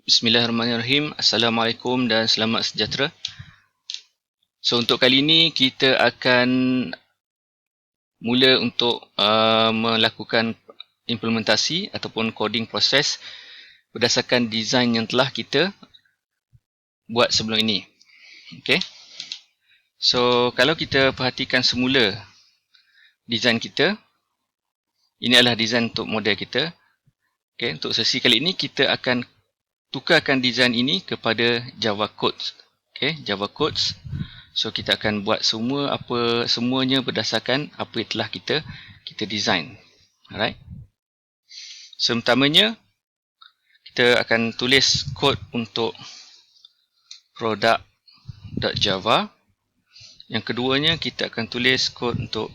Bismillahirrahmanirrahim. Assalamualaikum dan selamat sejahtera. So untuk kali ini kita akan mula untuk melakukan implementasi ataupun coding proses berdasarkan design yang telah kita buat sebelum ini. Okay. So kalau kita perhatikan semula design kita, ini adalah design untuk model kita. Okay. Untuk sesi kali ini kita akan tukarkan design ini kepada Java Codes. Okay, Java Codes. So kita akan buat semuanya berdasarkan apa yang telah kita design. Alright. So pertamanya kita akan tulis kod untuk product.java. Yang keduanya kita akan tulis kod untuk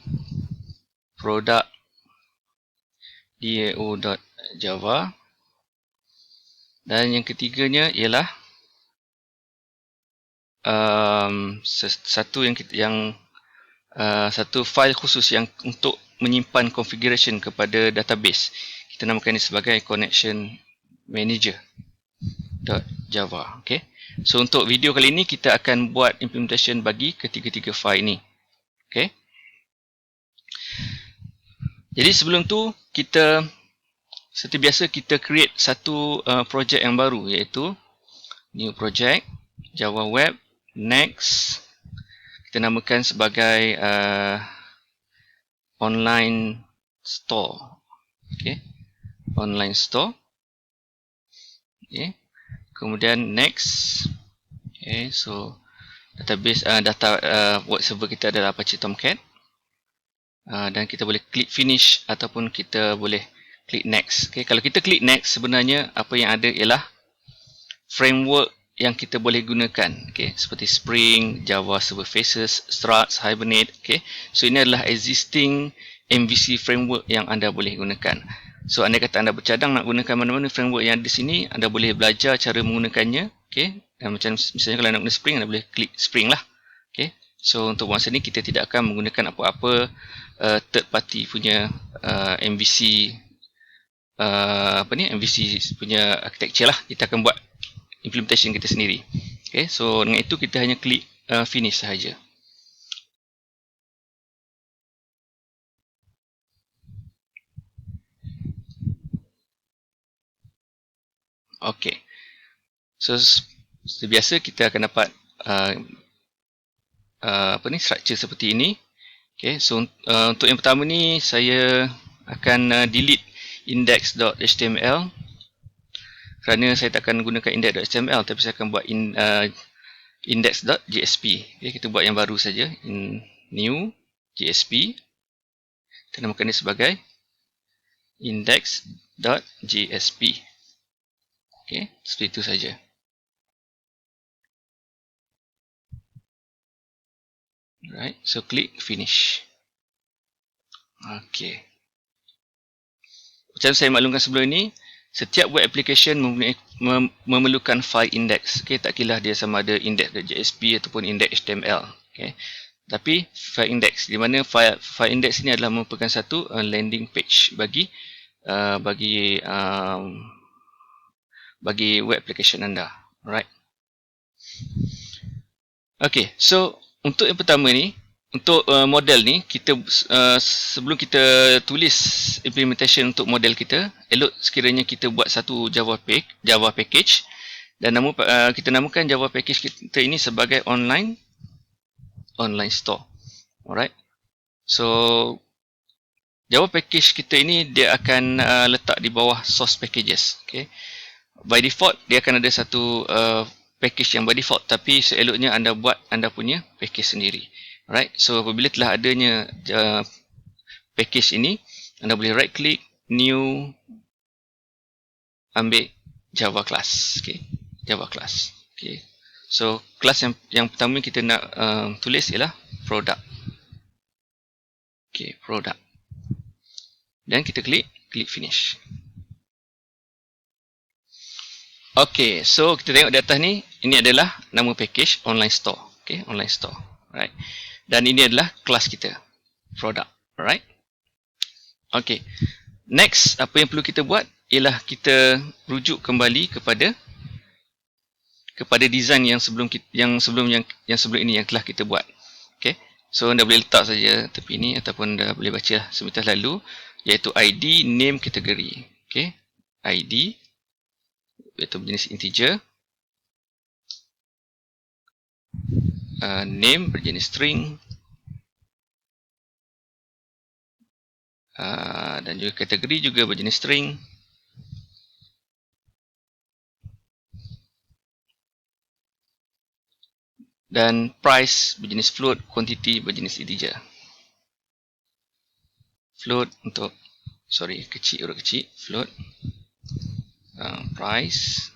product.dao.java. Dan yang ketiganya ialah satu file khusus yang untuk menyimpan configuration kepada database. Kita namakan ini sebagai connection manager.java. Okay. So untuk video kali ini kita akan buat implementation bagi ketiga-tiga file ini. Okay. Jadi sebelum tu kita seperti biasa kita create satu project yang baru, iaitu new project Java Web Next. Kita namakan sebagai online store. Okay. Online store. Okay. Kemudian next. Okay. So database data web server kita adalah Apache Tomcat. Dan kita boleh klik finish ataupun kita boleh klik next. Okay. Kalau kita klik next, sebenarnya apa yang ada ialah framework yang kita boleh gunakan. Okay. Seperti Spring, Java Server Faces, Struts, Hibernate. Okay. So ini adalah existing MVC framework yang anda boleh gunakan. So andai kata anda bercadang nak gunakan mana-mana framework yang ada di sini, anda boleh belajar cara menggunakannya. Okay. Dan macam misalnya kalau nak guna Spring, anda boleh klik Spring lah. Okay. So untuk masa ni kita tidak akan menggunakan apa-apa third party punya MVC MVC punya architecture lah. Kita akan buat implementation kita sendiri. Okay, so dengan itu kita hanya klik finish sahaja. Okay, so seperti biasa kita akan dapat structure seperti ini. Okay, so untuk yang pertama ni saya akan delete index.html kerana saya tak akan gunakan index.html, tapi saya akan buat index.jsp. Okay, kita buat yang baru saja, new JSP. Kita namakan ini sebagai index.jsp. Okay, seperti itu saja. Right, so klik finish. Okay. Macam saya maklumkan sebelum ini, setiap web application memerlukan file index. Okay, tak kira dia sama ada index.jsp ataupun index.html. Okay. Tapi file index, di mana file index ini adalah merupakan satu landing page bagi web application anda. Alright. Okay, so untuk yang pertama ni, untuk model ni, kita sebelum kita tulis implementation untuk model kita, elok sekiranya kita buat satu Java package dan kita namakan Java package kita ini sebagai online store. Alright. So Java package kita ini dia akan letak di bawah source packages. Okay. By default dia akan ada satu package yang by default, tapi seeloknya anda buat anda punya package sendiri. Alright, so apabila telah adanya package ini, anda boleh right click, new, ambil Java class. Okay, Java class. Okay, so class yang pertama kita nak tulis ialah product. Okay, product. Dan kita klik finish. Okay, so kita tengok di atas ni, ini adalah nama package online store. Okay, online store. Right. Dan ini adalah kelas kita, product. Alright. Okay. Next, apa yang perlu kita buat ialah kita rujuk kembali kepada kepada design yang sebelum ini yang telah kita buat. Okey. So anda boleh letak saja tepi ni ataupun anda boleh baca sebentar lalu, iaitu ID name kategori. Okey. ID iaitu berjenis integer, name berjenis string, dan juga kategori juga berjenis string. Dan price berjenis float, quantity berjenis integer. Float untuk, kecil, huruf kecil, float, price,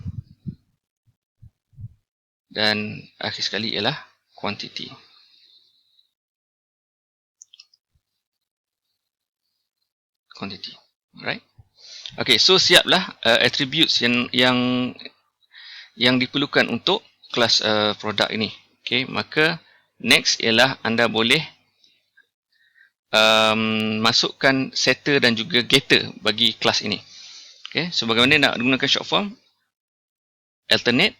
dan akhir sekali ialah quantity. Alright. Okay, so siaplah attributes yang diperlukan untuk kelas produk ini. Okay, maka next ialah anda boleh masukkan setter dan juga getter bagi kelas ini. Okay, so bagaimana nak gunakan short form? Alternate,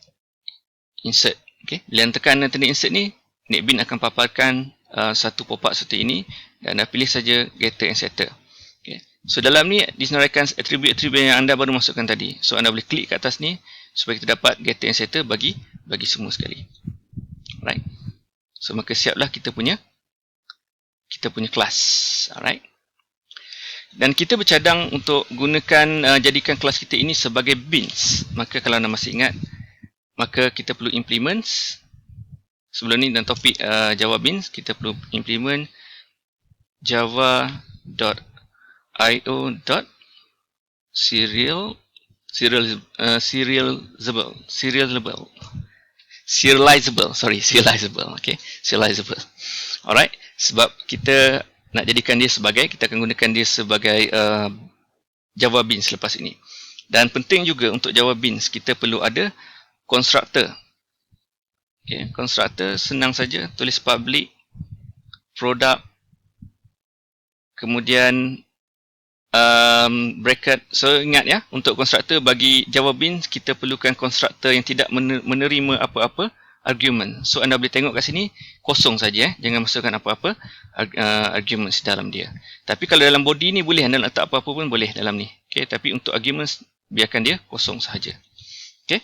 insert. Okay, bila anda tekan alternate insert ni, NetBeans akan paparkan satu pop-up seperti ini dan anda pilih saja getter and setter. Okay, so dalam ni disenaraikan atribut-atribut yang anda baru masukkan tadi. So anda boleh klik ke atas ni supaya kita dapat getter and setter bagi semua sekali. Alright. So maka siaplah kita punya kelas. Alright. Dan kita bercadang untuk gunakan jadikan kelas kita ini sebagai beans. Maka kalau anda masih ingat, maka kita perlu implements. Sebelum ni dalam topik Java Beans, kita perlu implement serializable. Okay, serializable. Alright, sebab kita nak jadikan dia sebagai, kita akan gunakan dia sebagai Java Beans lepas ini. Dan penting juga untuk Java Beans, kita perlu ada constructor. Okay, constructor senang saja, tulis public product, kemudian bracket. So ingat ya, untuk constructor bagi Java Beans kita perlukan constructor yang tidak menerima apa-apa argument. So anda boleh tengok kat sini kosong saja, jangan masukkan apa-apa arguments dalam dia. Tapi kalau dalam body ni boleh anda letak apa-apa pun boleh dalam ni. Okay, tapi untuk arguments biarkan dia kosong sahaja. Okay,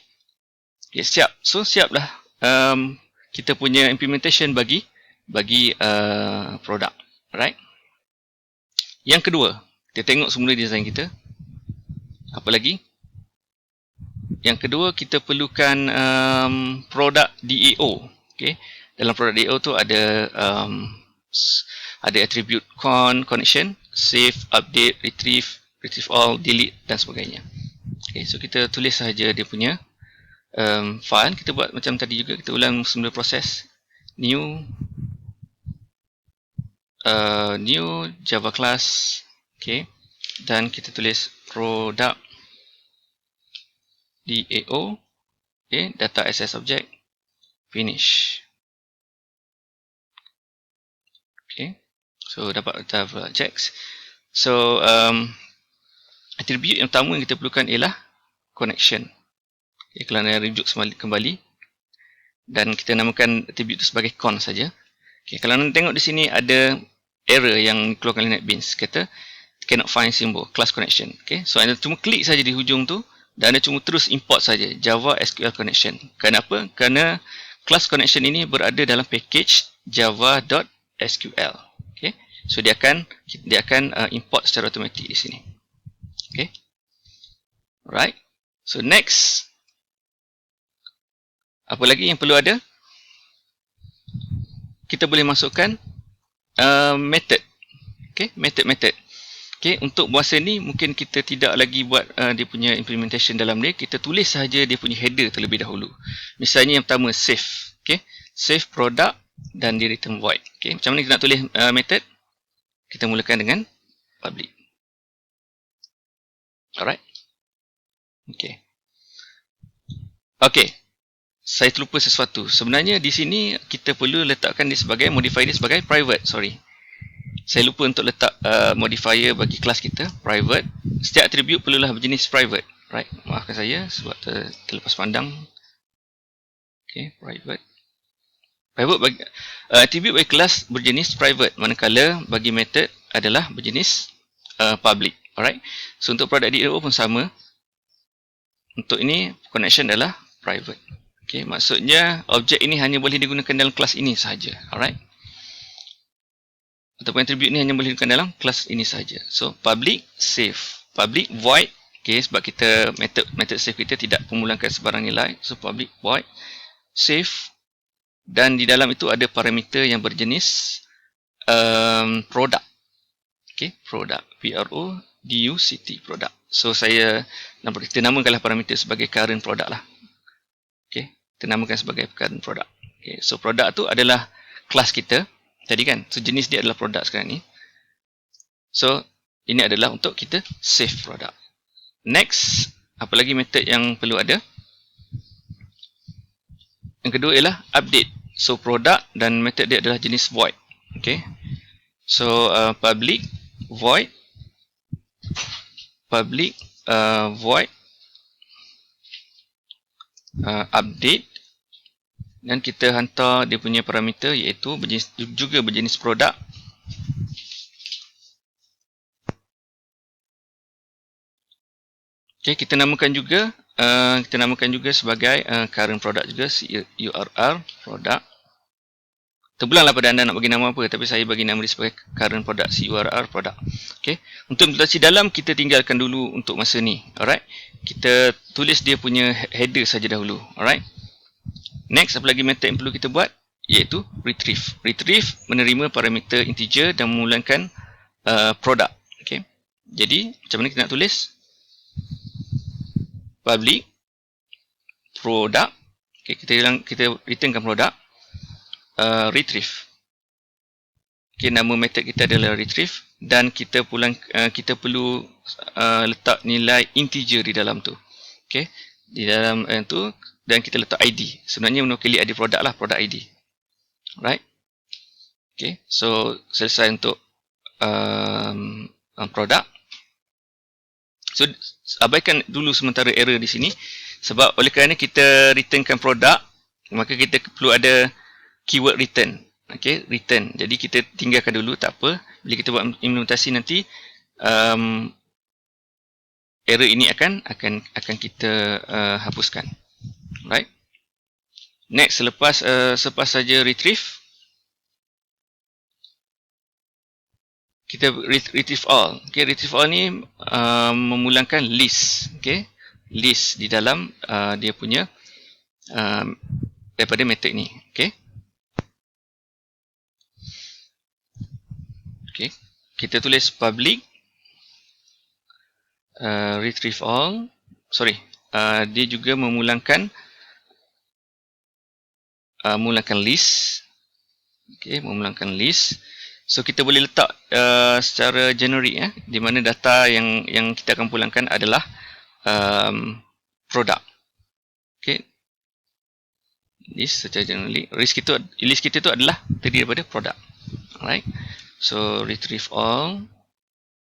siap. So siaplah kita punya implementation bagi produk. Alright. Yang kedua, kita tengok semula design kita. Apa lagi? Yang kedua, kita perlukan produk DAO. Okay. Dalam produk DAO tu ada attribute connection, save, update, retrieve all, delete dan sebagainya. Okay, so kita tulis sahaja dia punya file. Kita buat macam tadi juga, kita ulang semula proses. New Java class. Okay, dan kita tulis product DAO. Okay, data access object, finish. Okay, so dapat data objects. So attribute yang pertama yang kita perlukan ialah connection. Okay, kalau anda rujuk kembali dan kita namakan attribute itu sebagai con saja. Okay, kalau anda tengok di sini ada error yang keluarkan oleh NetBeans, kata cannot find symbol class connection. Okay, so anda cuma klik saja di hujung tu dan anda cuma terus import saja Java SQL connection. Kenapa? Kerana class connection ini berada dalam package java.sql. Okay, so dia akan import secara automatik di sini. Okay, alright. So next, apa lagi yang perlu ada? Kita boleh masukkan method. Okay, method. Okay, untuk bahasa ni mungkin kita tidak lagi buat dia punya implementation dalam dia. Kita tulis sahaja dia punya header terlebih dahulu. Misalnya yang pertama save. Okay, save product dan di return void. Okay, macam mana kita nak tulis method? Kita mulakan dengan public. Alright. Okay. Okay. Saya terlupa sesuatu. Sebenarnya di sini kita perlu letakkan dia sebagai, modify dia sebagai private. Saya lupa untuk letak modifier bagi kelas kita, private. Setiap attribute perlulah berjenis private. Right. Maafkan saya sebab terlepas pandang. Okay, private. Private bagi attribute bagi kelas berjenis private, manakala bagi method adalah berjenis public. Alright. So untuk product DAO pun sama. Untuk ini connection adalah private. Okay, maksudnya objek ini hanya boleh digunakan dalam kelas ini sahaja. Alright. Ataupun attribute ini hanya boleh digunakan dalam kelas ini sahaja. So public safe, public void. Okay, sebab kita method safe kita tidak pemulangkan sebarang nilai. So public void safe. Dan di dalam itu ada parameter yang berjenis product. Okay, product. P-R-O-D-U-C-T, product. So kita namakanlah parameter sebagai current product lah. Okay, kita namakan sebagai current product. Okay, so product tu adalah kelas kita. Tadi kan, so jenis dia adalah product sekarang ni. So, ini adalah untuk kita save product. Next, apa lagi method yang perlu ada? Yang kedua ialah update. So product dan method dia adalah jenis void. Okay. So public void update, dan kita hantar dia punya parameter iaitu juga berjenis product. Okay, kita namakan juga sebagai current product juga, CURR product. Terbelallah pada anda nak bagi nama apa, tapi saya bagi nama dia sebagai current product, CURR product. Okay. Untuk implementasi dalam kita tinggalkan dulu untuk masa ni. Alright. Kita tulis dia punya header saja dahulu. Alright. Next, apa lagi method yang perlu kita buat? Iaitu retrieve. Retrieve menerima parameter integer dan memulangkan product. Okay. Jadi macam mana kita nak tulis? Public product. Okay, kita returnkan product. Retrieve. Okay, nama method kita adalah retrieve dan kita perlu letak nilai integer di dalam tu. Okay, di dalam tu, dan kita letak ID. Sebenarnya menukili ID product lah, product ID. Right. Okay, so selesai untuk product. So abaikan dulu sementara error di sini, sebab oleh kerana kita returnkan product, maka kita perlu ada keyword return. Okay, return. Jadi kita tinggalkan dulu, tak apa. Bila kita buat implementasi nanti, error ini akan kita hapuskan. Right. Next, selepas saja retrieve, kita retrieve all. Okay, retrieve all ni memulangkan list. Okay, list di dalam dia punya daripada method ni. Okay. Okay, kita tulis public retrieve all. Dia juga memulangkan list. Okay, memulangkan list. So kita boleh letak secara generic, di mana data yang kita akan pulangkan adalah product. Okay, list secara generic. List kita tu adalah terdiri daripada product. Alright. So retrieve all,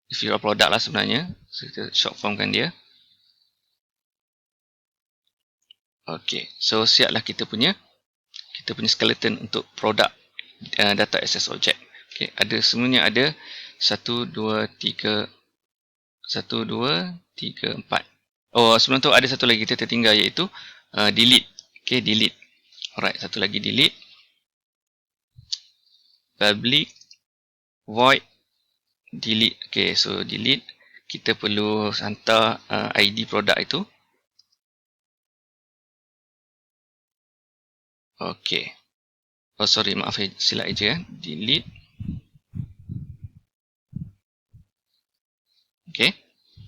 if you are product lah sebenarnya. So kita short formkan dia. Okay, so siaplah kita punya skeleton untuk product data access object. Okay, semuanya ada 1, 2, 3, 4. Oh, sebelum tu ada satu lagi kita tertinggal, iaitu delete. Okay, delete. Alright, satu lagi delete. Public void delete. Okay, so delete. Kita perlu hantar ID product itu. Okay. Oh, sorry, maaf, silap eja. Delete. Okay.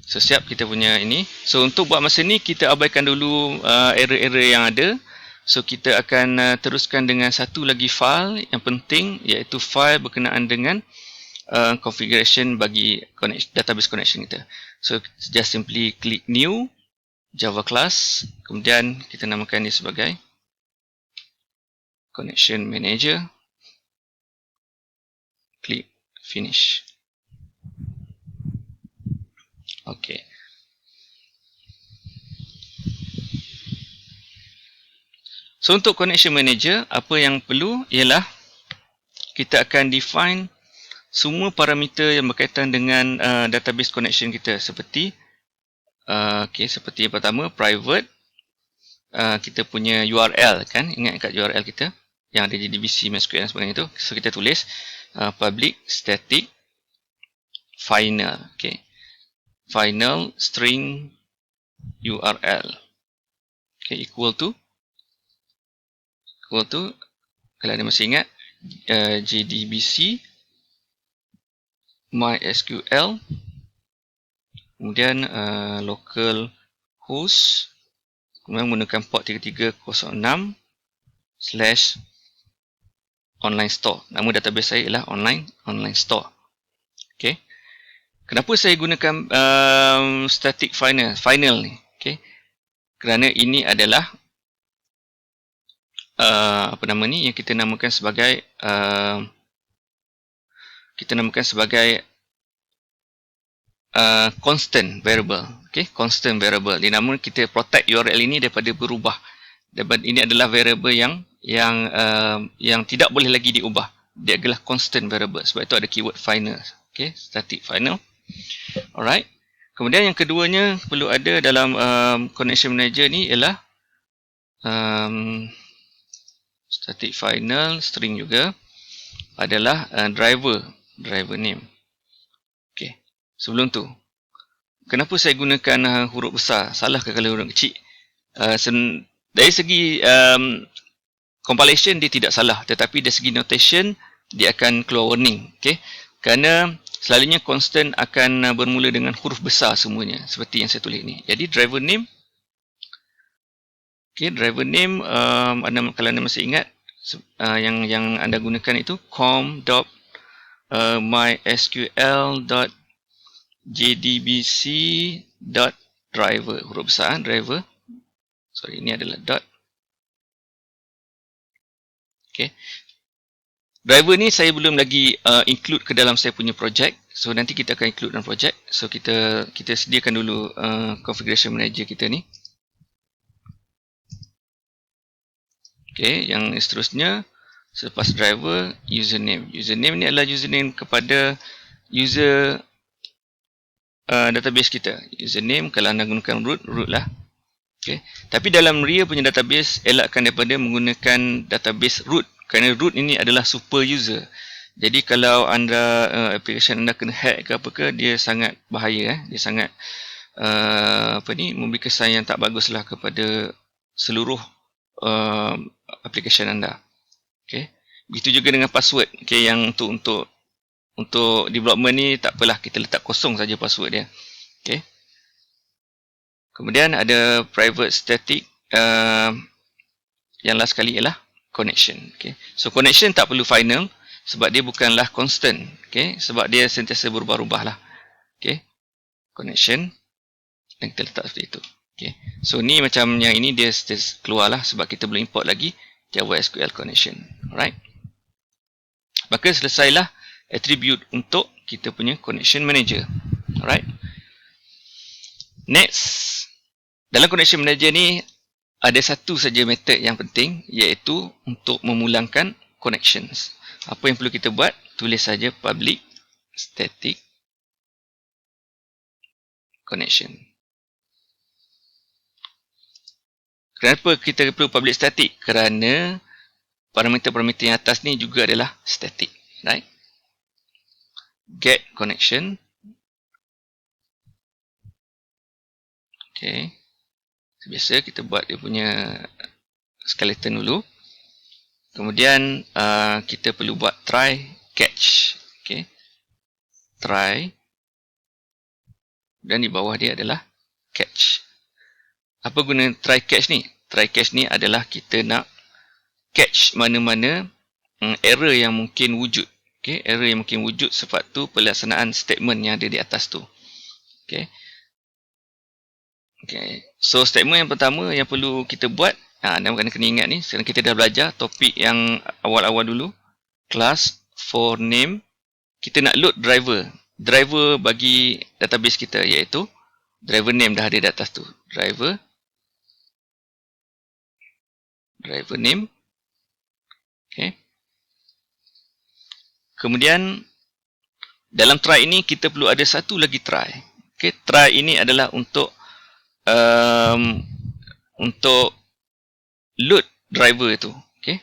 So, siap kita punya ini. So, untuk buat masa ni, kita abaikan dulu error-error yang ada. So, kita akan teruskan dengan satu lagi file yang penting, iaitu file berkenaan dengan configuration bagi database connection kita. So, just simply click new, Java class. Kemudian, kita namakan dia sebagai connection manager. Klik finish. Okay. So untuk connection manager, apa yang perlu ialah kita akan define semua parameter yang berkaitan dengan database connection kita, seperti seperti yang pertama, private, kita punya URL kan, ingat kat URL kita yang ada JDBC, MySQL dan sebagainya itu. So kita tulis public static final, final string URL, equal to kalau anda masih ingat, JDBC MySQL, kemudian local host, kemudian menggunakan port 3306 / online store. Nama database saya ialah online store. Kenapa saya gunakan static final ni? Kerana ini adalah yang kita namakan sebagai constant variable. Constant variable. Di nama kita protect URL ini daripada berubah. Dan ini adalah variable yang tidak boleh lagi diubah. Dia adalah constant variable. Sebab itu ada keyword final. Static final. Alright. Kemudian yang keduanya perlu ada dalam connection manager ni ialah static final string juga adalah driver name. Sebelum tu, kenapa saya gunakan huruf besar? Salah ke kalau huruf kecil? Dari segi compilation dia tidak salah, tetapi dari segi notation dia akan keluar warning. Kerana selalunya constant akan bermula dengan huruf besar semuanya, seperti yang saya tulis ni. Jadi driver name, kalau anda masih ingat, yang anda gunakan itu com.mysql.jdbc.driver, huruf besar driver. Sorry, ini adalah dot. Driver ni saya belum lagi include ke dalam saya punya project. So nanti kita akan include dalam project. So kita sediakan dulu configuration manager kita ni. Yang seterusnya selepas driver, username. Username ni adalah username kepada user database kita. Username kalau anda gunakan root lah. Tapi dalam RIA punya database, elakkan daripada menggunakan database root. Kerana root ini adalah super user. Jadi kalau anda application anda kena hack ke apa ke, dia sangat bahaya. Dia sangat memberi kesan yang tak baguslah kepada seluruh application anda. Begitu juga dengan password. Yang untuk development ni tak apalah, kita letak kosong saja password dia. Kemudian ada private static, yang last sekali ialah connection. So connection tak perlu final sebab dia bukanlah constant. Sebab dia sentiasa berubah-ubah lah. Connection, dan kita letak seperti itu. So ni macam yang ini dia keluar lah sebab kita belum import lagi Java SQL connection. Alright. Maka selesailah attribute untuk kita punya connection manager. Alright. Next, dalam connection manager ni ada satu saja method yang penting, iaitu untuk memulangkan connections. Apa yang perlu kita buat? Tulis saja public static connection. Kenapa kita perlu public static? Kerana parameter-parameter yang atas ni juga adalah static. Right? Get connection. Biasa kita buat dia punya skeleton dulu. Kemudian kita perlu buat try catch. Try. Dan di bawah dia adalah catch. Apa guna try catch ni? Try catch ni adalah kita nak catch mana-mana error yang mungkin wujud. Error yang mungkin wujud sewaktu pelaksanaan statement yang ada di atas tu. So statement yang pertama yang perlu kita buat, anda kena ingat ni, sekarang kita dah belajar topik yang awal-awal dulu. Class for name, kita nak load driver bagi database kita, iaitu driver name dah ada di atas tu. Driver driver name. Okay. Kemudian dalam try ini kita perlu ada satu lagi try. Okay. Try ini adalah untuk load driver itu. Okay.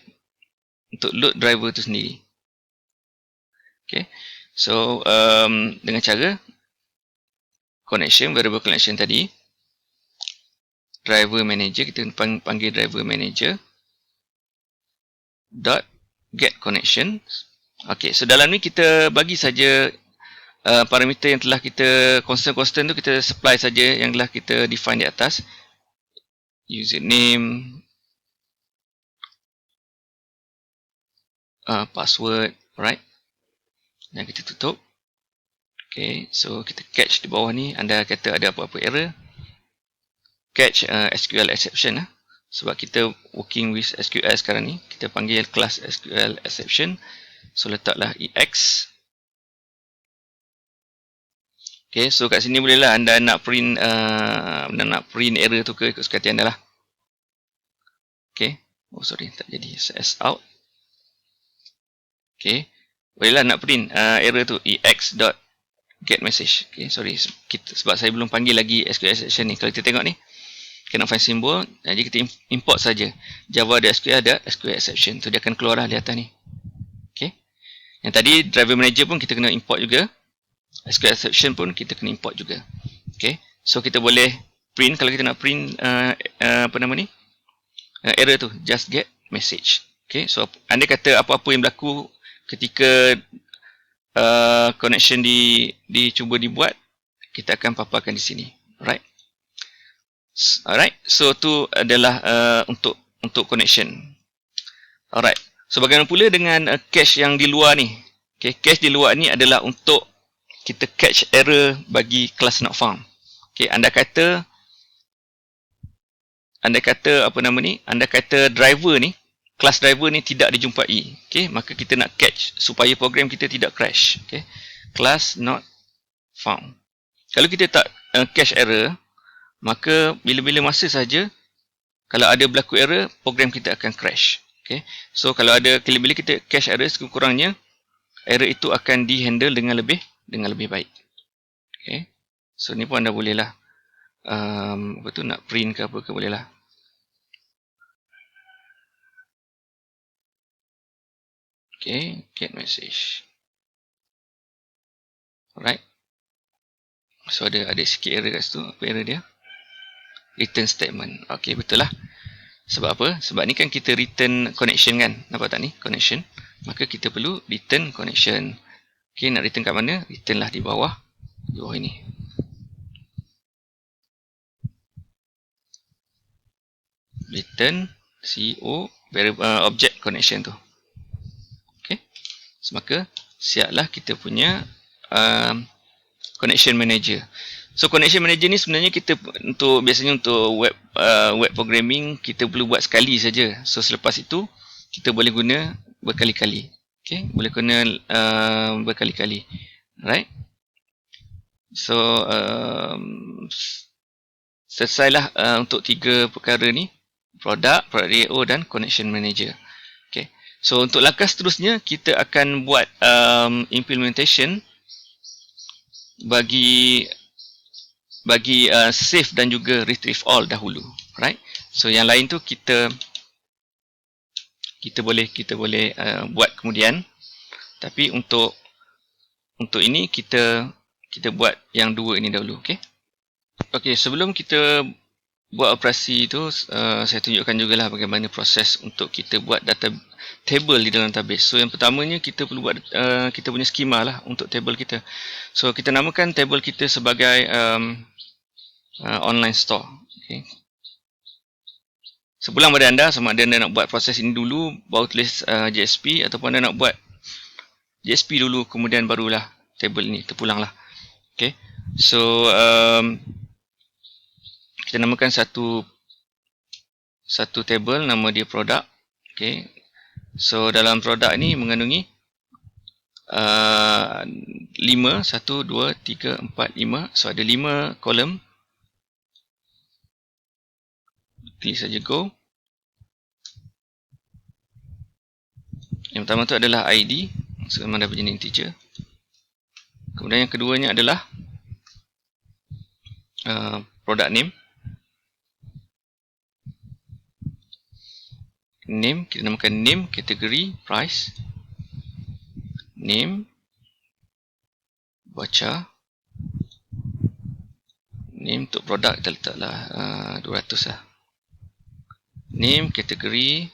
Untuk load driver itu sendiri. Okay. So dengan cara connection, variable connection tadi, driver manager, kita panggil driver manager dot get connection. Okay, so dalam ni kita bagi saja parameter yang telah kita constant tu kita supply saja yang telah kita define di atas. Username, password, right? Dan kita tutup. Okay, so kita catch di bawah ni. Anda kata ada apa-apa error, catch SQL exception lah. Sebab kita working with SQL sekarang ni, kita panggil class SQL exception. So letaklah EX. Okay, so kat sini bolehlah anda nak print error tu ke ikut suka hati anda lah. Okay, oh sorry, tak jadi. S out. Okay, bolehlah nak print error tu EX dot get message. Okay, sorry, sebab saya belum panggil lagi SQL exception ni. Kalau kita tengok ni, kena find symbol, jadi kita import saja. Java ada SQL, ada SQL exception. Tu dia akan keluar lah di atas ni. Okay. Yang tadi driver manager pun kita kena import juga. SQL exception pun kita kena import juga. Okay. So kita boleh print, kalau kita nak print error tu, just get message. Okay. So anda kata apa-apa yang berlaku ketika connection dicuba dibuat, kita akan paparkan di sini. Alright. Alright. So tu adalah untuk connection. Alright. So bagaimana pula dengan cache yang di luar ni? Okay, cache di luar ni adalah untuk kita catch error bagi class not found. Okay, anda kata anda kata driver ni, class driver ni tidak dijumpai. Okay, maka kita nak catch supaya program kita tidak crash. Okay, class not found. Kalau kita tak catch error, maka bila-bila masa saja kalau ada berlaku error, program kita akan crash. Okay, so kalau ada bila kita catch error, sekurang-kurangnya error itu akan di-handle dengan lebih baik. Okay, so ni pun anda bolehlah nak print ke apa ke bolehlah. Okay, get message. Alright. So ada sikit error kat situ. Apa error dia? Return statement. Okay, betul lah. Sebab apa? Sebab ni kan kita return connection kan. Nampak tak ni? Connection. Maka kita perlu return connection. Okay, nak return kat mana? Return lah di bawah. Di bawah ini. Return CO object connection tu. Okay. So, maka siaplah kita punya connection manager. So connection manager ni sebenarnya kita biasanya untuk web programming kita perlu buat sekali saja. So selepas itu kita boleh guna berkali-kali. Okay, boleh guna berkali-kali. Right? So selesailah untuk 3 perkara ni, product DAO dan connection manager. Okay. So untuk langkah seterusnya kita akan buat implementation bagi save dan juga retrieve all dahulu, right? So yang lain tu kita boleh buat kemudian, tapi untuk ini kita buat yang dua ini dahulu, okey? Okey, sebelum kita buat operasi itu, saya tunjukkan jugalah bagaimana proses untuk kita buat data table di dalam database. So yang pertamanya kita perlu buat kita punya skema lah untuk table kita. So kita namakan table kita sebagai online store. Okay. Sepulang pada anda, sama ada anda nak buat proses ini dulu baru tulis JSP, ataupun anda nak buat JSP dulu kemudian barulah table ini terpulanglah. Okay. So kita namakan satu table, nama dia product. Okay. So dalam produk ini mengandungi 5, 1, 2, 3, 4, 5. So ada 5 kolom. Klik saja go. Yang pertama tu adalah ID, so memang dah berjenis integer. Kemudian yang keduanya adalah product name. Name, kita namakan name, kategori, price. Name, baca. Name untuk produk kita letaklah 200 lah. Name, kategori.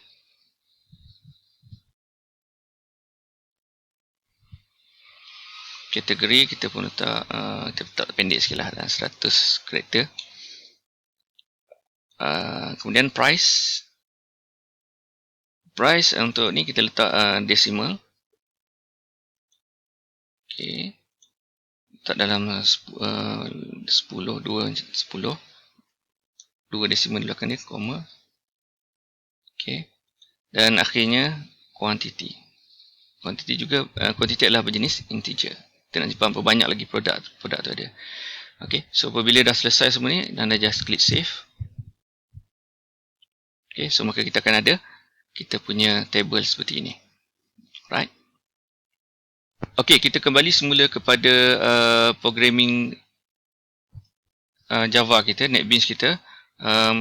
Kategori kita pun letak, kita letak pendek sikit lah, 100 karakter. Kemudian price. Price untuk ni kita letak decimal. Okay. Letak dalam 10, 2 decimal di belakang ni, koma. Okay. Dan akhirnya quantity. Quantity juga, quantity adalah berjenis integer. Kita nak simpan banyak lagi produk tu ada. Okay, so apabila dah selesai semua ni, anda just klik save. Okay, so maka kita akan ada kita punya table seperti ini. Right. Okay, kita kembali semula kepada programming Java kita, NetBeans kita.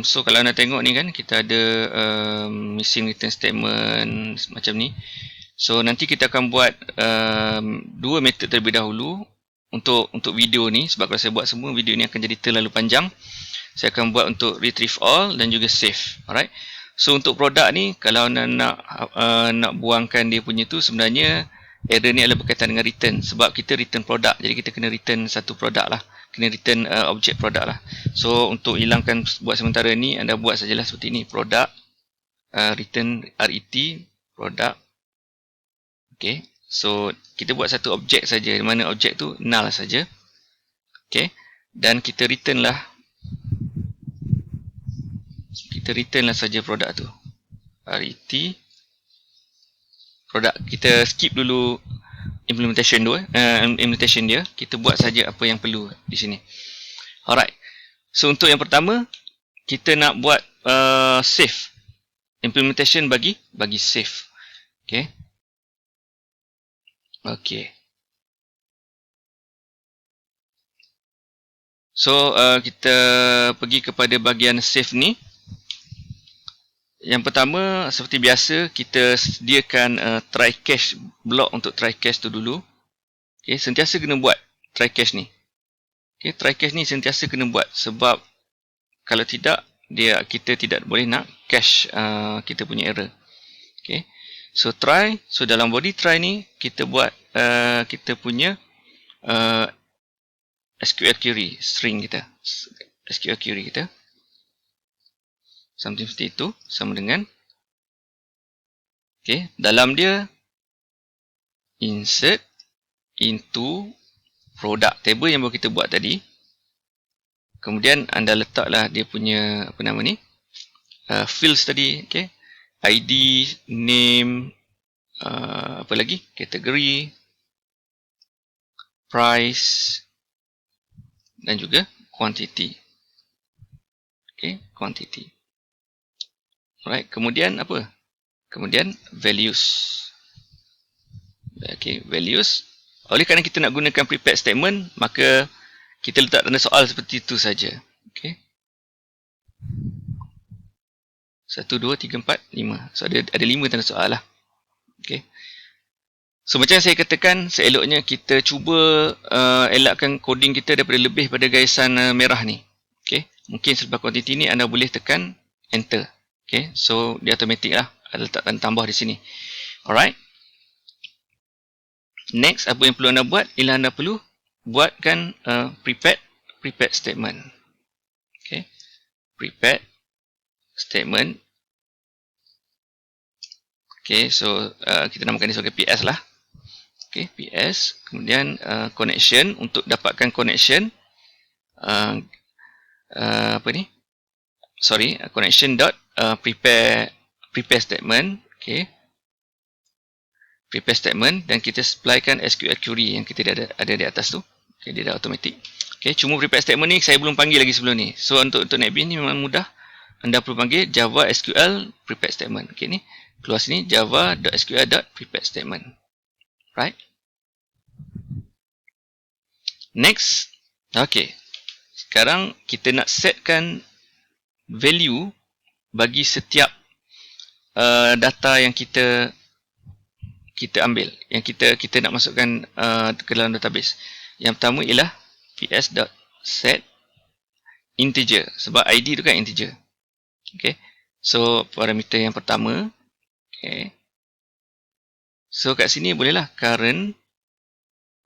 So kalau anda tengok ni kan, kita ada missing return statement macam ni. So nanti kita akan buat dua method terlebih dahulu untuk video ni, sebab kalau saya buat semua, video ni akan jadi terlalu panjang. Saya akan buat untuk retrieve all dan juga save. Alright. So untuk produk ni, kalau anda nak buangkan dia punya tu, sebenarnya error ni adalah berkaitan dengan return, sebab kita return produk. Jadi kita kena return satu produk lah, kena return objek produk lah. So untuk hilangkan buat sementara ni, anda buat sajalah seperti ni, produk, return ret, produk. Okay, so kita buat satu objek saja, di mana objek tu null saja. Okay, dan kita return lah saja produk tu, ret produk. Kita skip dulu implementation dia, kita buat saja apa yang perlu di sini. Alright, so untuk yang pertama kita nak buat save implementation bagi save. Okay. Okay. So kita pergi kepada bahagian save ni. Yang pertama, seperti biasa, kita sediakan try catch block untuk try catch tu dulu. Okay, sentiasa kena buat try catch ni. Okay, try catch ni sentiasa kena buat, sebab kalau tidak, kita tidak boleh nak cache kita punya error. Okay. So try, so dalam body try ni kita buat kita punya SQL query, string kita, SQL query kita, something seperti itu, sama dengan, okay, dalam dia insert into product table yang baru kita buat tadi. Kemudian anda letaklah dia punya apa nama ni, fields tadi, okay, ID, name, apa lagi, kategori, price, dan juga quantity. Okay, quantity. Alright, kemudian apa? Kemudian values. Okay, values. Oleh kerana kita nak gunakan prepared statement, maka kita letak tanda soal seperti itu saja. Okay. 1, 2, 3, 4, 5. So ada 5 tanda soal lah. Okay. So macam yang saya katakan, seeloknya kita cuba elakkan coding kita daripada lebih pada garisan merah ni. Okay. Mungkin selepas quantity ni anda boleh tekan enter. Okay. So dia automatic lah. Ada letak tanda tambah di sini. Alright. Next, apa yang perlu anda buat ialah anda perlu buatkan prepared statement. Okay. Prepared statement. Okay, so kita namakan ini sebagai PS lah. Okay, PS. Kemudian connection, untuk dapatkan connection. Apa ni? Sorry, connection dot prepare statement. Okay. Prepare statement, dan kita supplykan SQL query yang kita ada di atas tu. Okay, dia dah automatic. Okay, cuma prepare statement ni saya belum panggil lagi sebelum ni. So untuk NetBeans ni memang mudah. anda perlu panggil Java SQL prepared statement. Okay, ni keluar sini java.sql.prepared statement. Right? Next. Okay. Sekarang kita nak setkan value bagi setiap data yang kita ambil, yang kita nak masukkan ke dalam database. Yang pertama ialah ps.set integer, sebab ID tu kan integer. Okay, so parameter yang pertama, okay, so kat sini bolehlah current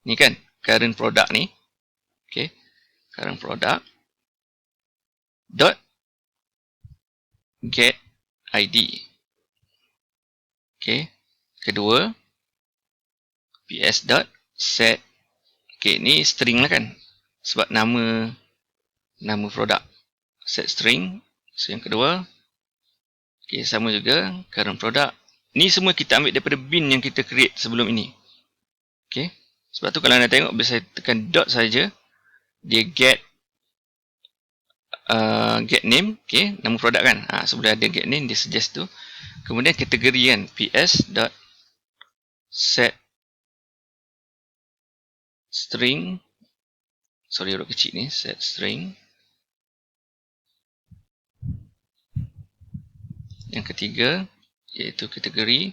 ni kan, current product ni, okay, current product dot get ID. Okay, kedua ps.set, okay, ni string lah kan, sebab nama produk, set string. So yang kedua, okay, sama juga current product. Ni semua kita ambil daripada bin yang kita create sebelum ini. Okay, sebab tu kalau anda tengok bila saya tekan dot saja, dia get name, okay, nama produk kan. So bila ada get name, dia suggest tu. Kemudian kategori kan, ps.set string, sorry huruf kecil ni, set string. Yang ketiga iaitu kategori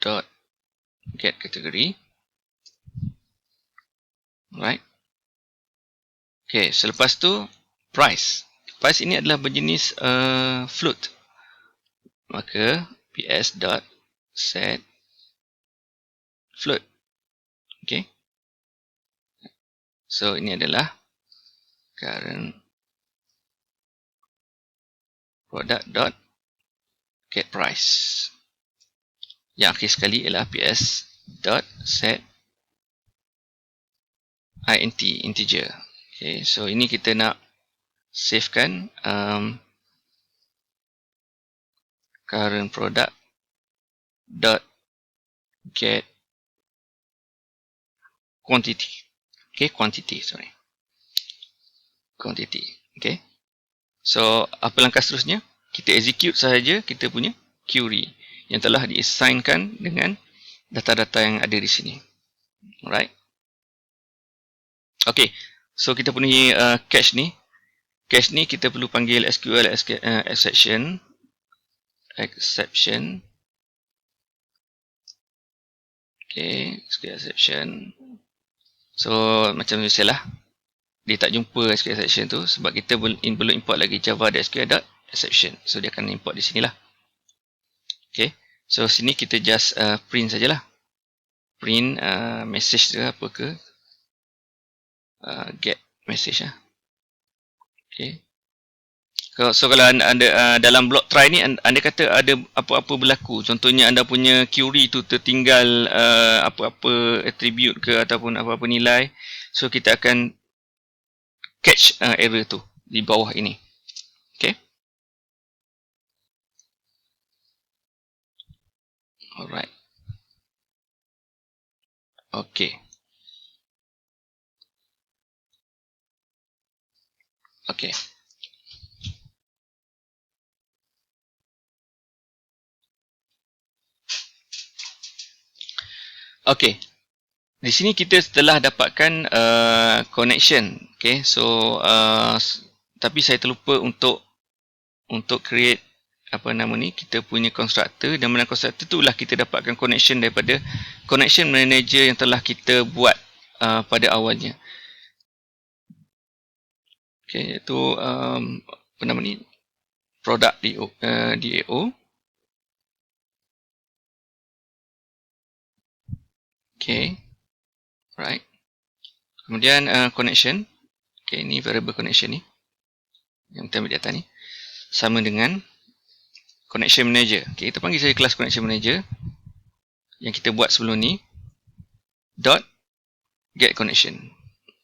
dot get kategori. Right. Okay, selepas tu price. Price ini adalah berjenis float. Maka ps.set float. Okay. So ini adalah current product dot get price. Yang akhir sekali ialah ps.set int, integer. Okay, so ini kita nak savekan current product dot get quantity. Okay, quantity. Okay. So apa langkah seterusnya? Kita execute sahaja kita punya query yang telah diassignkan dengan data-data yang ada di sini. Alright. Okay, so kita penuhi cache ni. Cache ni kita perlu panggil SQL exception. Okay, SQL exception. So macam biasalah, dia tak jumpa SQL exception tu sebab kita belum import lagi java.sql.exception. So dia akan import di sinilah. Okay, so sini kita just print sajalah. Print message ke apa ke. Get message lah. Okay. So kalau anda dalam block try ni, anda kata ada apa-apa berlaku. Contohnya anda punya query tu tertinggal apa-apa attribute ke ataupun apa-apa nilai. So kita akan catch error tu di bawah ini. Okay. Alright. Okay. Okay. Okay. Di sini kita telah dapatkan connection. Okay. So tapi saya terlupa untuk create apa nama ni, kita punya constructor, dan dalam constructor tu lah kita dapatkan connection daripada connection manager yang telah kita buat pada awalnya. Okay, iaitu apa nama ni, product DAO. Okay, right. Kemudian connection. Okay, ni variable connection ni yang kita ambil di atas ni sama dengan connection manager. Okay, kita panggil saja kelas connection manager yang kita buat sebelum ni dot get connection.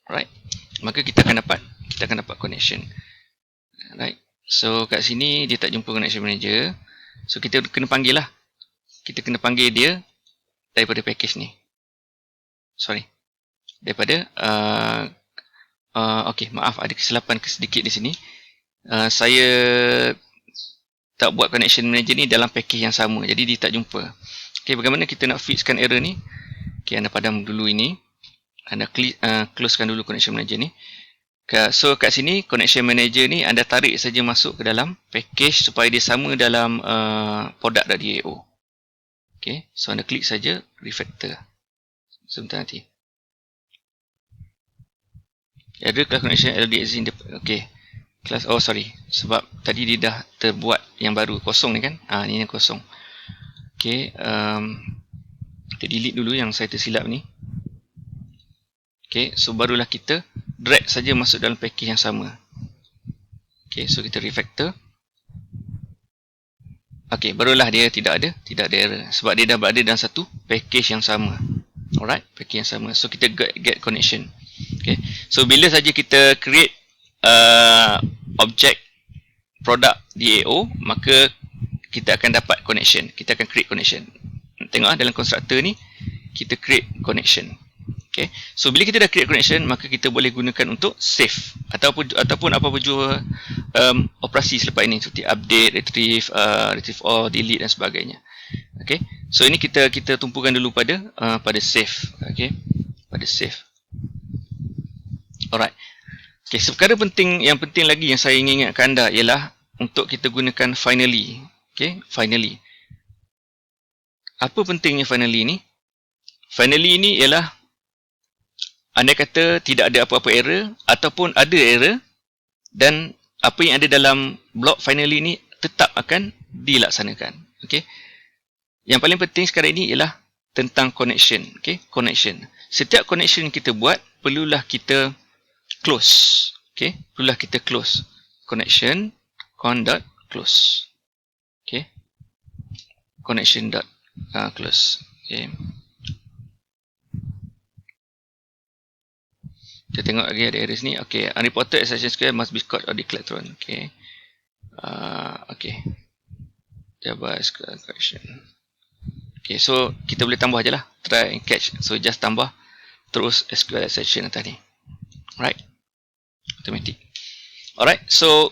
Right. Maka kita akan dapat connection. Right. So kat sini dia tak jumpa connection manager. So kita kena panggil lah. Kita kena panggil dia daripada package ni. Sorry. daripada okey, maaf, ada kesilapan sedikit di sini. Saya tak buat connection manager ni dalam package yang sama, jadi dia tak jumpa. Okey, bagaimana kita nak fixkan error ni? Okey, anda padam dulu ini. Anda closekan dulu connection manager ni. So kat sini connection manager ni anda tarik saja masuk ke dalam package supaya dia sama dalam product.dao. Okey, so anda klik saja refactor. Sebentar nanti. Ada class connection LDX. Okey. Class, oh sorry, sebab tadi dia dah terbuat yang baru, kosong ni kan. Ni yang kosong. Okey, kita delete dulu yang saya tersilap ni. Okey, so barulah kita drag saja masuk dalam package yang sama. Okey, so kita refactor. Okey, barulah dia tidak ada error sebab dia dah berada dalam satu package yang sama. Alright, package yang sama. So kita get connection. Okay, so bila saja kita create object product DAO, maka kita akan dapat connection. Kita akan create connection. Tengok dalam constructor ni kita create connection. Okay, so bila kita dah create connection, maka kita boleh gunakan untuk save ataupun apa-apa jua operasi selepas ini seperti update, retrieve all, delete dan sebagainya. Okay, so ini kita tumpukan dulu pada save. Okay, pada save. Alright. Okay, so perkara yang penting lagi yang saya ingin ingatkan anda ialah untuk kita gunakan finally. Okay, finally. Apa pentingnya finally ni? Finally ni ialah anda kata tidak ada apa-apa error ataupun ada error dan apa yang ada dalam blok finally ni tetap akan dilaksanakan. Okay. Yang paling penting sekarang ini ialah tentang connection. Okay, connection. Setiap connection kita buat perlulah kita close. Okay, perlulah kita close. Connection con.close. Okay, connection close. Okay. Kita tengok lagi ada errors ni. Okay, unreported exception square must be caught or declared thrown. Okay. Okay. Java SQL correction. Okay, so kita boleh tambah je lah. Try and catch. So just tambah terus SQL exception atas ni. Alright. Automatic. Alright, so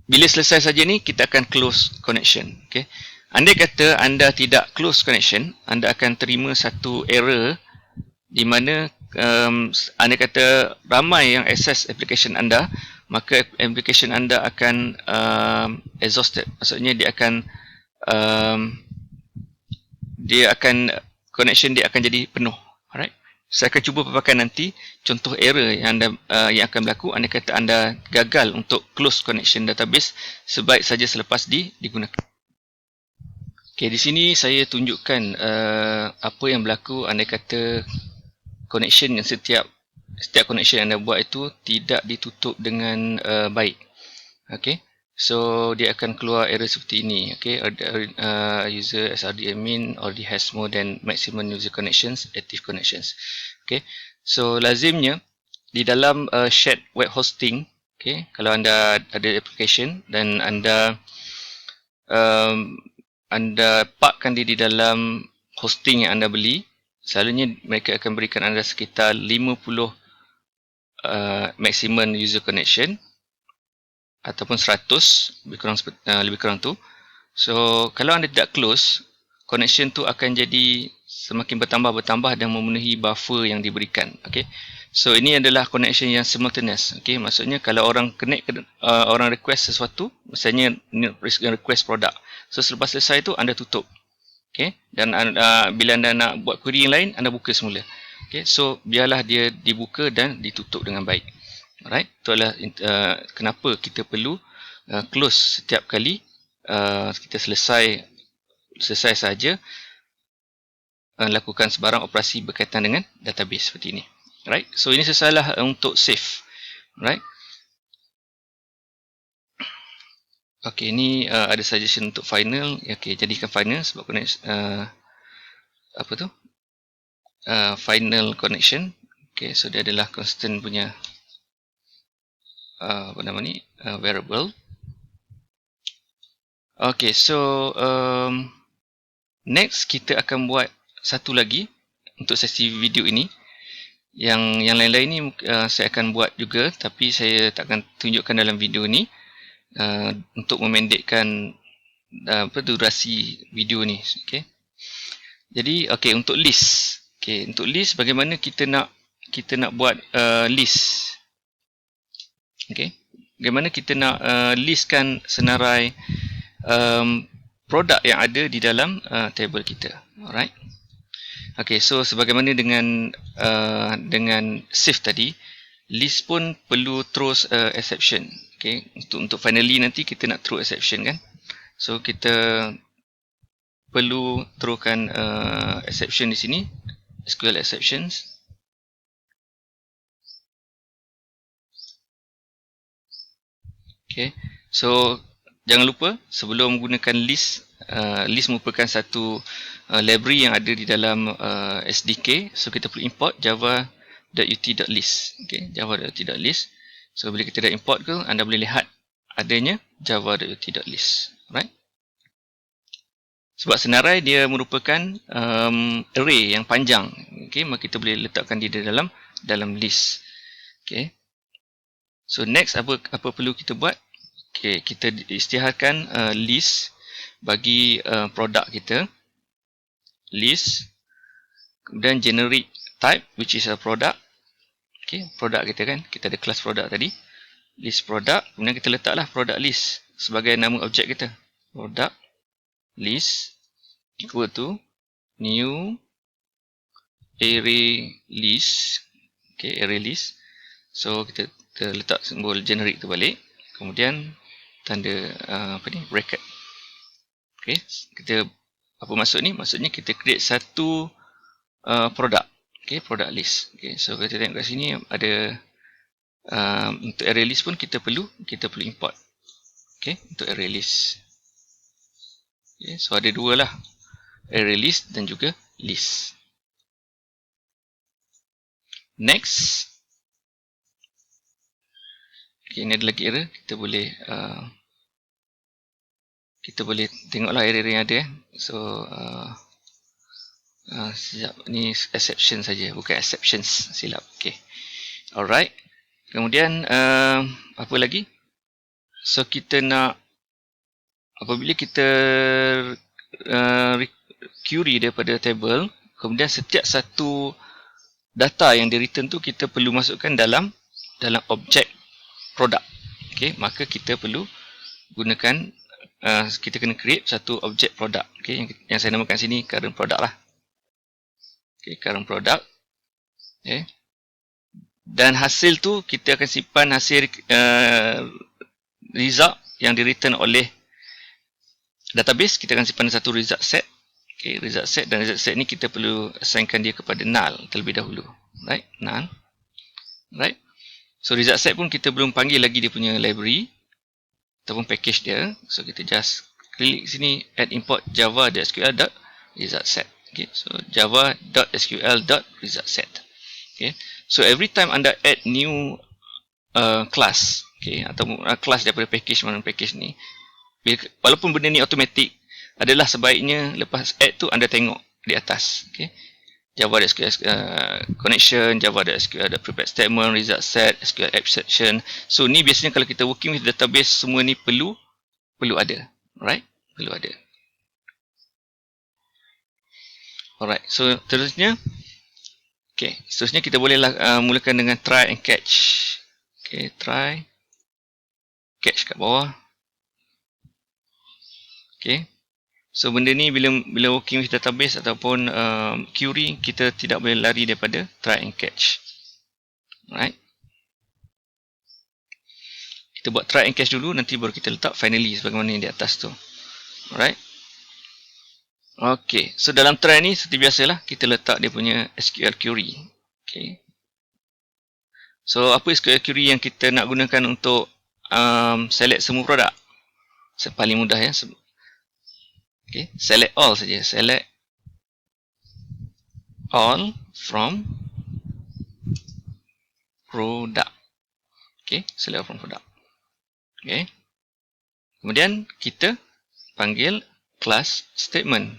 bila selesai saja ni, kita akan close connection. Okay. Andai kata anda tidak close connection, anda akan terima satu error di mana anda kata ramai yang access application anda, maka application anda akan exhausted. Maksudnya dia akan connection dia akan jadi penuh. Alright. Saya akan cuba paparkan nanti contoh error yang akan berlaku andai kata anda gagal untuk close connection database sebaik saja selepas digunakan. Okay, di sini saya tunjukkan apa yang berlaku andai kata connection yang setiap connection yang anda buat itu tidak ditutup dengan baik. Okay, so dia akan keluar error seperti ini. Okay, user SRD admin already has more than maximum user connections, active connections. Okay, so lazimnya di dalam shared web hosting, okay, kalau anda ada application dan anda parkkan dia di dalam hosting yang anda beli, selalunya mereka akan berikan anda sekitar 50 maximum user connection ataupun 100, lebih kurang tu. So kalau anda tidak close, connection tu akan jadi semakin bertambah dan memenuhi buffer yang diberikan. Okay, so ini adalah connection yang simultaneous. Okay, maksudnya kalau orang connect, orang request sesuatu, misalnya request produk, so selepas selesai tu anda tutup. Okay, dan bila anda nak buat query yang lain, anda buka semula. Okay, so biarlah dia dibuka dan ditutup dengan baik. Alright, itu adalah kenapa kita perlu close setiap kali kita selesai saja lakukan sebarang operasi berkaitan dengan database seperti ini. Right, so ini sesalah untuk save. Right. Okay, ini ada suggestion untuk final. Okay, jadikan final sebab apa tu? Final connection. Okay, so dia adalah constant punya apa nama ni? Variable. Okay, so next kita akan buat satu lagi untuk sesi video ini. Yang lain-lain ni saya akan buat juga, tapi saya tak akan tunjukkan dalam video ni untuk memendekkan durasi video ni. Okey. Jadi untuk list. Untuk list, bagaimana kita nak buat list. Bagaimana kita nak listkan senarai produk yang ada di dalam table kita. Alright. So sebagaimana dengan shift tadi, list pun perlu throws exception. Untuk finally nanti kita nak throw exception kan. So kita perlu throwkan exception di sini, SQL exceptions. So jangan lupa sebelum menggunakan list, list merupakan satu library yang ada di dalam SDK. So kita perlu import java.ut.list. Java.ut.list. So bila kita dah import ke, anda boleh lihat adanya java.ut.list. Alright. Sebab senarai dia merupakan array yang panjang. Maka kita boleh letakkan dia dalam list. So next apa perlu kita buat? Kita isytiharkan list bagi produk kita. List. Kemudian generate type, which is a product. Produk kita kan. Kita ada kelas produk tadi. List product. Kemudian kita letaklah product list sebagai nama objek kita. Product list equal to new array list. Array list. So kita letak simbol generate tu balik. Kemudian tanda bracket. Kita apa maksud ni? Maksudnya kita create satu produk. Product list. So kita tengok kat sini ada untuk array list pun kita perlu import. Untuk array list. So ada dua lah, array list dan juga list. Next. Ini ada lagi error. Kita boleh tengoklah error yang ada. So sekejap, ni exception saja, bukan exceptions, silap. Alright. Kemudian apa lagi? So kita nak, apabila kita query daripada table, kemudian setiap satu data yang di return tu kita perlu masukkan dalam objek produk. Maka kita perlu gunakan, kita kena create satu objek produk. Yang saya namakan sini current product lah. Current product. Dan hasil tu kita akan simpan hasil result yang di return oleh database. Kita akan simpan satu result set. Result set, dan result set ni kita perlu assignkan dia kepada null terlebih dahulu. Right? Null. Right? So result set pun kita belum panggil lagi dia punya library ataupun package dia. So kita just klik sini add import java.sql.resultset. So java.sql.resultset. So every time anda add new class, atau class daripada package mana package ni, walaupun benda ni automatic, adalah sebaiknya lepas add tu anda tengok di atas. Java.sql connection, Java.sql.prepare statement, result set, SQL exception. So ni biasanya kalau kita working with database, semua ni perlu ada. Alright? Perlu ada. Alright. So terusnya, seterusnya kita bolehlah mulakan dengan try and catch. Try, catch kat bawah. So benda ni bila working with database ataupun query, kita tidak boleh lari daripada try and catch. Alright. Kita buat try and catch dulu, nanti baru kita letak finally sebagaimana yang di atas tu. Alright. So dalam try ni seperti biasalah, kita letak dia punya SQL query. So apa SQL query yang kita nak gunakan untuk select semua produk? Paling mudah ya. Select all saja. Select all from product. Select all from product. Kemudian kita panggil class statement.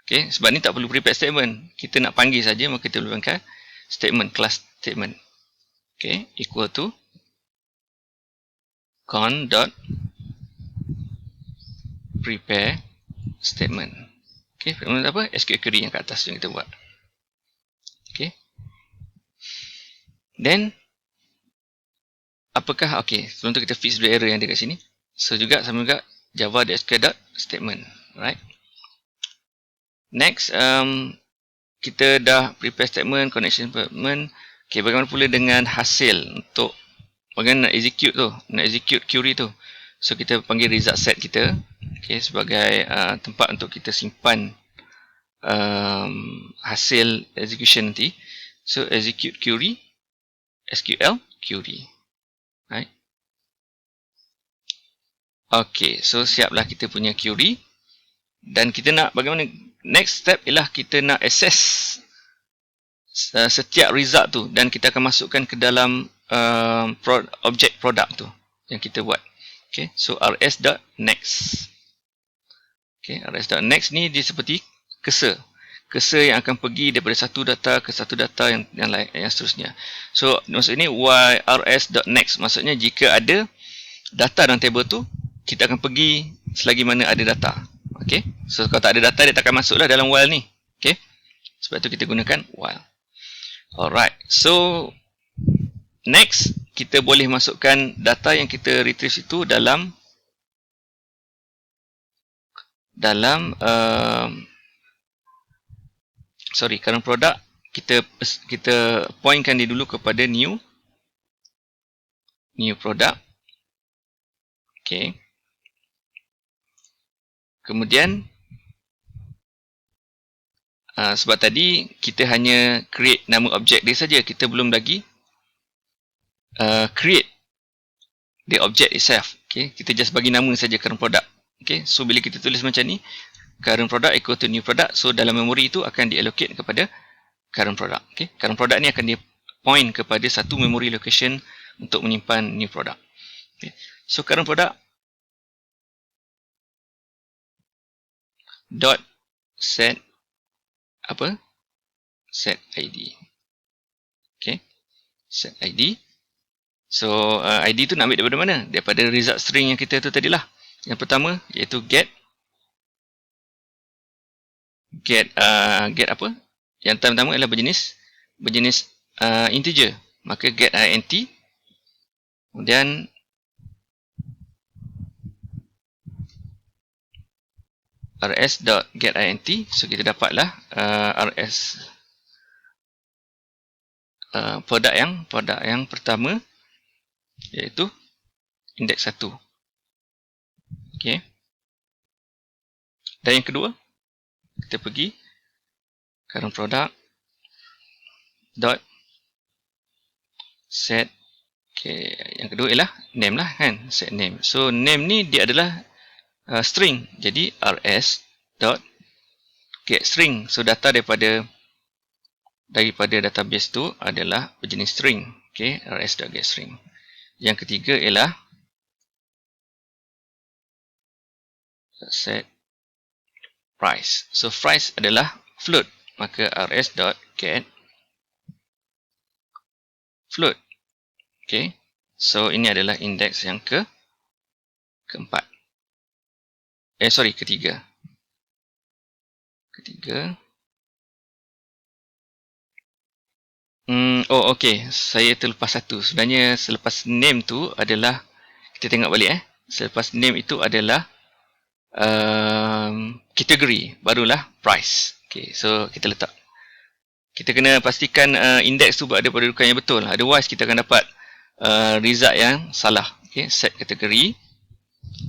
Okay, sebab ni tak perlu prepare statement. Kita nak panggil saja, maka kita boleh panggil statement, class statement. Okay, equal to con dot prepare statement. Okay, statement apa? SQL query yang kat atas yang kita buat. Okay. Then, apakah, okay, sebelum tu kita fix dua error yang ada kat sini. So juga, sama juga java.sql.statement. Right. Next, kita dah prepare statement, connection statement. Okay, bagaimana pula dengan hasil untuk bagaimana nak execute tu, nak execute query tu. So kita panggil result set kita, okay, sebagai tempat untuk kita simpan hasil execution nanti. So execute query, SQL query. Right. Okay, so siaplah kita punya query. Dan kita nak bagaimana, next step ialah kita nak access setiap result tu dan kita akan masukkan ke dalam objek produk tu yang kita buat. Okay, so rs.next. Okay, rs.next ni dia seperti cursor. Cursor yang akan pergi daripada satu data ke satu data yang lain, yang seterusnya. So maksud ini rs.next maksudnya jika ada data dalam table tu, kita akan pergi selagi mana ada data. Okay, so kalau tak ada data, dia tak akan masuklah dalam while ni. Okay, sebab tu kita gunakan while. Alright, so next kita boleh masukkan data yang kita retrieve itu dalam current product. Kita pointkan dia dulu kepada new product. Okay. Kemudian sebab tadi kita hanya create nama objek dia saja, kita belum lagi create the object itself. Okay, kita just bagi nama saja current product. Okay, so bila kita tulis macam ni, current product equal to new product, so dalam memori itu akan diallocate kepada current product. Okay, current product ni akan dia point kepada satu memory location untuk menyimpan new product. Okay, so current product dot set apa? Set ID. Okay, set ID. So ID tu nak ambil daripada mana? Daripada result string yang kita tu tadilah. Yang pertama iaitu get apa? Yang pertama ialah berjenis integer. Maka get int. Kemudian rs.getInt. So kita dapatlah rs produk yang pertama iaitu indeks 1. Okey. Dan yang kedua, kita pergi current product dot set. Okey, yang kedua ialah name lah kan, set name. So name ni dia adalah string. Jadi rs dot get string. So data daripada database tu adalah berjenis string. Okey, rs dot get string. Yang ketiga ialah set price. So price adalah float. Maka rs dot get float. Okey. So ini adalah indeks yang keempat. Ketiga. Okey. Saya terlepas satu. Sebenarnya selepas name tu adalah, kita tengok balik selepas name itu adalah kategori, barulah price. Okey, so kita letak. Kita kena pastikan indeks tu berada pada kedudukan yang betul. Otherwise kita akan dapat result yang salah. Okey, set kategori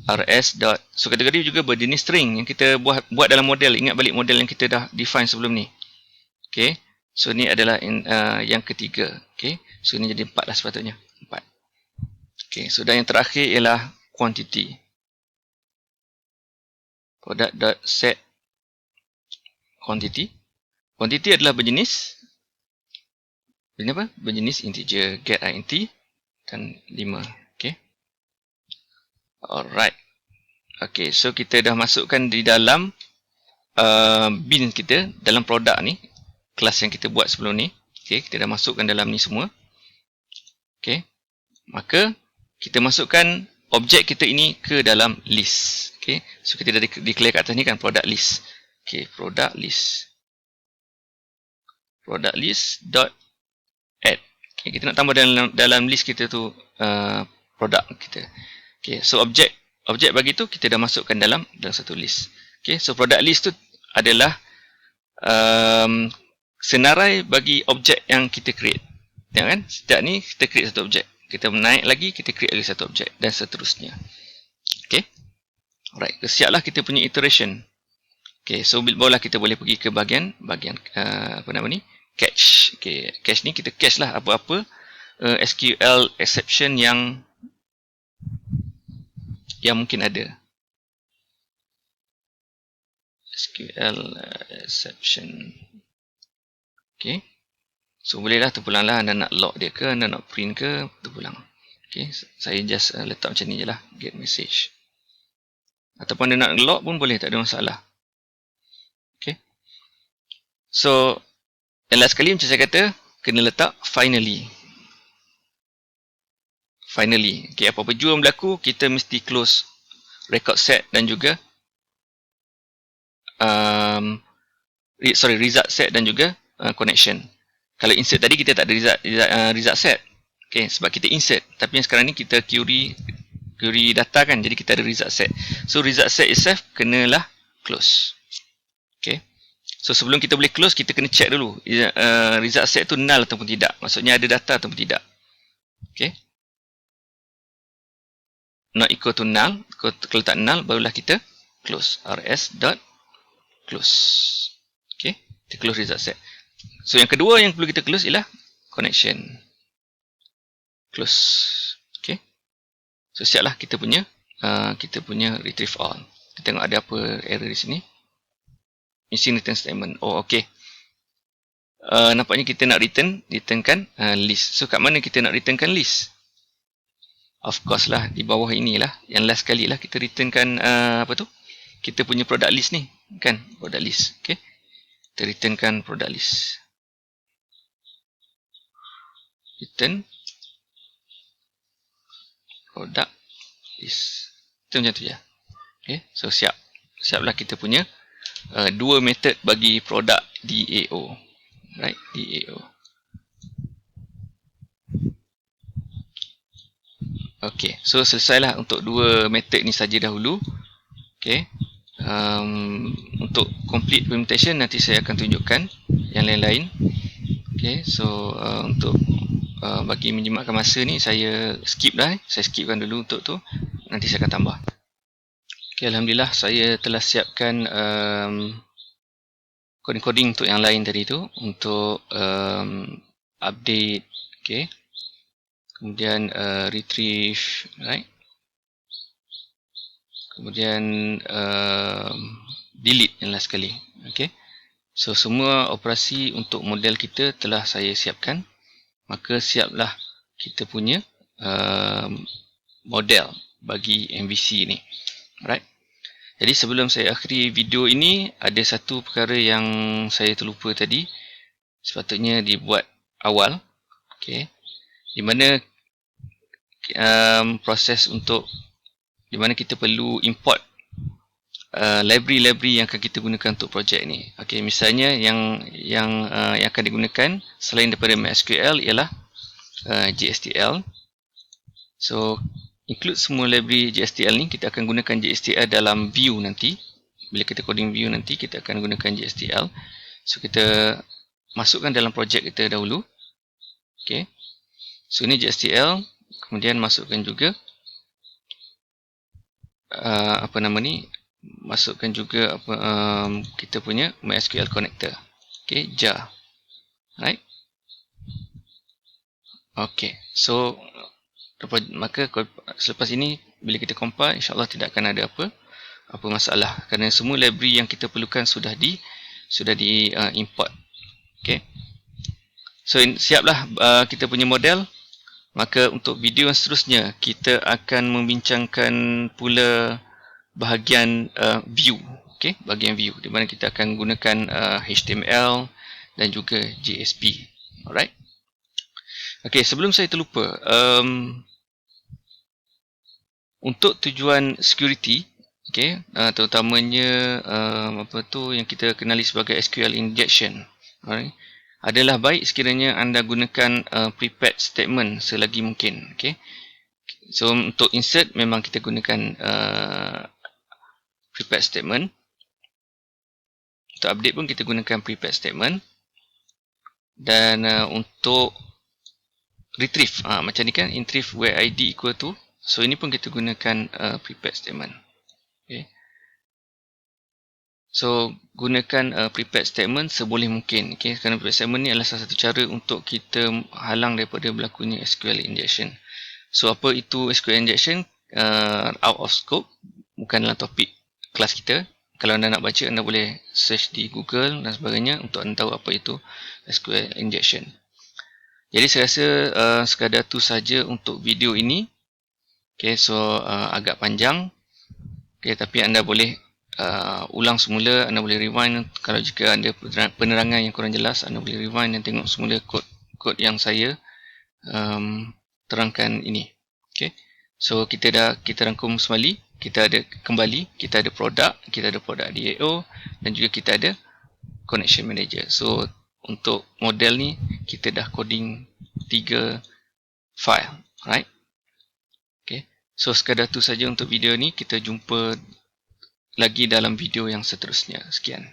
rs dot, so kategori juga berjenis string yang kita buat dalam model. Ingat balik model yang kita dah define sebelum ni. Okey, so ni adalah yang ketiga. Okey, so ini jadi 4 lah sepatutnya, 4. Okey, so dan yang terakhir ialah quantity. Product dot set quantity. Quantity adalah berjenis apa? Berjenis integer, get int dan 5. Okey. Alright. Okay, so kita dah masukkan di dalam bin kita dalam produk ni, kelas yang kita buat sebelum ni. Okay, kita dah masukkan dalam ni semua. Okay, maka kita masukkan objek kita ini ke dalam list. Okay, so kita dah declare kat atas ni kan product list. Okay, product list. Product list dot add. Okay, kita nak tambah dalam list kita tu produk kita. Okay, so objek bagi tu kita dah masukkan dalam satu list. Okay, so product list tu adalah senarai bagi objek yang kita create. Tengok kan? Setiap ni kita create satu objek. Kita naik lagi, kita create lagi satu objek dan seterusnya. Okay. Alright, siaplah kita punya iteration. Okay, so barulah kita boleh pergi ke bahagian apa nama ni? Catch. Okay, catch ni kita catch lah apa-apa SQL exception yang mungkin ada. SQL exception. Okay. So bolehlah terpulanglah anda nak log dia ke, anda nak print ke, terpulang. Okay, saya just letak macam ni je lah, get message. Ataupun anda nak log pun boleh, tak ada masalah. Okay. So, yang last kali macam saya kata, kena letak finally. Finally. Okay, apa-apa jua yang berlaku, kita mesti close record set dan juga result set dan juga connection. Kalau insert tadi kita tak ada result set. Okay, sebab kita insert. Tapi yang sekarang ni kita query data kan. Jadi kita ada result set. So result set itself kenalah close. Okay. So sebelum kita boleh close, kita kena check dulu. Result set tu null ataupun tidak. Maksudnya ada data ataupun tidak. Okay. Not equal to null. Kalau tak null, barulah kita close. rs.close. Okay. Kita close result set. So yang kedua yang perlu kita close ialah connection. Close. Okay. So siaplah kita punya retrieve all. Kita tengok ada apa error di sini. Missing return statement. Oh, okay. Nampaknya kita nak returnkan list. So kat mana kita nak returnkan list? Of course lah di bawah inilah. Yang last kali lah kita returnkan apa tu? Kita punya product list ni, kan? Product list. Okay. Kita returnkan product list. Return product list. Itu macam tu je. Okay. So siaplah kita punya dua method bagi produk DAO. Right, DAO. Okay, so selesailah untuk dua method ni saja dahulu. Okay. Untuk complete implementation nanti saya akan tunjukkan yang lain-lain. Okay, so untuk bagi menjimatkan masa ni saya skip dah. Saya skipkan dulu untuk tu. Nanti saya akan tambah. Okay, alhamdulillah saya telah siapkan coding-coding untuk yang lain tadi tu untuk update, okay. Kemudian retrieve, right. Kemudian delete yang last sekali. Okay. So semua operasi untuk model kita telah saya siapkan. Maka siaplah kita punya model bagi MVC ni. Alright. Jadi sebelum saya akhiri video ini, ada satu perkara yang saya terlupa tadi. Sepatutnya dibuat awal. Okay. Di mana proses untuk di mana kita perlu import library-library yang akan kita gunakan untuk projek ni. Okay, misalnya yang akan digunakan selain daripada MySQL ialah JSTL. So include semua library JSTL ni. Kita akan gunakan JSTL dalam view nanti. Bila kita coding view nanti kita akan gunakan JSTL. So kita masukkan dalam projek kita dahulu. Okay. So ini JSTL. Kemudian masukkan juga apa nama ni? Masukkan juga kita punya MySQL connector. Okay, jar. Right. Okay. So maka selepas ini bila kita compile, insya-Allah tidak akan ada apa masalah kerana semua library yang kita perlukan sudah di import. Okay. So siaplah kita punya model. Maka untuk video yang seterusnya kita akan membincangkan pula bahagian view. okay, bahagian view, di mana kita akan gunakan HTML dan juga JSP. Alright. Okay, sebelum saya terlupa, untuk tujuan security, okay, terutamanya apa tu yang kita kenali sebagai SQL injection, alright, adalah baik sekiranya anda gunakan prepared statement selagi mungkin. Okay. So untuk insert memang kita gunakan prepared statement. Untuk update pun kita gunakan prepared statement. Dan untuk retrieve, macam ni kan, retrieve where id equal to, so ini pun kita gunakan prepared statement. Okay. So gunakan prepared statement seboleh mungkin, okay, kerana prepared statement ni adalah salah satu cara untuk kita halang daripada berlakunya SQL injection. So apa itu SQL injection? Out of scope, bukan dalam topik kelas kita. Kalau anda nak baca, anda boleh search di Google dan sebagainya untuk anda tahu apa itu SQL injection. Jadi saya rasa sekadar tu saja untuk video ini. Okay, so agak panjang. Okay, tapi anda boleh ulang semula, anda boleh rewind. Kalau jika ada penerangan yang kurang jelas, anda boleh rewind dan tengok semula kod yang saya terangkan ini. Okay. So kita rangkum semali. Kita ada produk, kita ada produk DAO dan juga kita ada connection manager. So untuk model ni kita dah coding 3 file, right? Okay. So sekadar tu saja untuk video ni. Kita jumpa lagi dalam video yang seterusnya. Sekian.